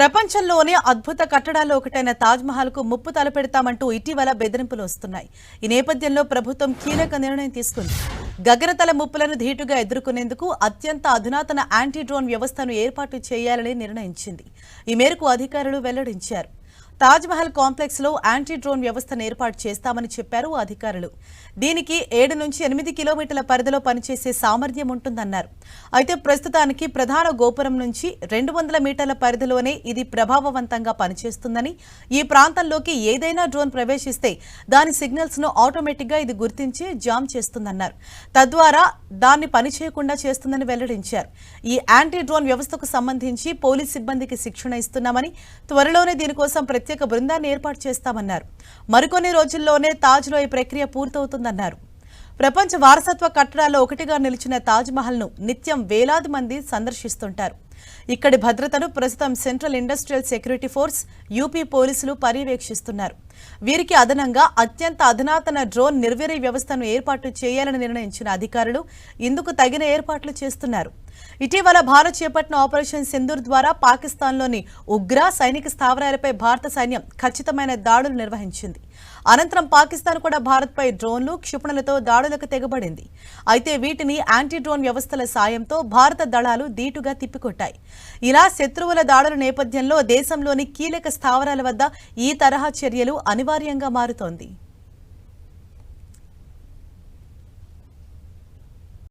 ప్రపంచంలోనే అద్భుత కట్టడాల్లో ఒకటైన తాజ్ మహల్ కు ముప్పు తలపెడతామంటూ ఇటీవల బెదిరింపులు వస్తున్నాయి. ఈ నేపథ్యంలో ప్రభుత్వం కీలక నిర్ణయం తీసుకుంది. గగనతల ముప్పులను ధీటుగా ఎదుర్కొనేందుకు అత్యంత అధునాతన యాంటీ డ్రోన్ వ్యవస్థను ఏర్పాటు చేయాలని నిర్ణయించింది. ఈ మేరకు అధికారులు వెల్లడించారు. తాజ్ మహల్ కాంప్లెక్స్ లో యాంటీ డ్రోన్ వ్యవస్థను ఏర్పాటు చేస్తామని చెప్పారు అధికారులు. దీనికి 7 నుంచి 8 కిలోమీటర్ల పరిధిలో పనిచేసే సామర్థ్యం ఉంటుందన్నారు. అయితే ప్రస్తుతానికి ప్రధాన గోపురం నుంచి 200 మీటర్ల పరిధిలోనే ఇది ప్రభావవంతంగా పనిచేస్తుందని, ఈ ప్రాంతంలోకి ఏదైనా డ్రోన్ ప్రవేశిస్తే దాని సిగ్నల్స్ ను ఆటోమేటిక్ గా ఇది గుర్తించి జామ్ చేస్తుందన్నారు. తద్వారా దాన్ని పనిచేయకుండా చేస్తుందని వెల్లడించారు. ఈ యాంటీ డ్రోన్ వ్యవస్థకు సంబంధించి పోలీస్ సిబ్బందికి శిక్షణ ఇస్తున్నామని, త్వరలోనే దీనికోసం ప్రత్యేక బృందాన్ని ఏర్పాటు చేస్తామన్నారు. మరికొన్ని రోజుల్లోనే తాజ్ లో ఈ ప్రక్రియ పూర్తవుతుందన్నారు. ప్రపంచ వారసత్వ కట్టడాల్లో ఒకటిగా నిలిచిన తాజ్ మహల్ ను నిత్యం వేలాది మంది సందర్శిస్తుంటారు. ఇక్కడి భద్రతను ప్రస్తుతం central industrial security force, UP పోలీసులు పర్యవేక్షిస్తున్నారు. వీరికి అదనంగా అత్యంత అధునాతన డ్రోన్ నిర్వీర్య వ్యవస్థను ఏర్పాటు చేయాలని నిర్ణయించిన అధికారులు ఇందుకు తగిన ఏర్పాట్లు చేస్తున్నారు. ఇటీవల భారత్ చేపట్టిన ఆపరేషన్ సింధూర్ ద్వారా పాకిస్తాన్లోని ఉగ్ర సైనిక స్థావరాలపై భారత సైన్యం ఖచ్చితమైన దాడులు నిర్వహించింది. అనంతరం పాకిస్తాన్ కూడా భారత్పై డ్రోన్లు, క్షిపణులతో దాడులకు తెగబడింది. అయితే వీటిని యాంటీ డ్రోన్ వ్యవస్థల సాయంతో భారత దళాలు ధీటుగా తిప్పికొట్టాయి. ఇలా శత్రువుల దాడుల నేపథ్యంలో దేశంలోని కీలక స్థావరాల వద్ద ఈ తరహా చర్యలు అనివార్యంగా మారుతోంది.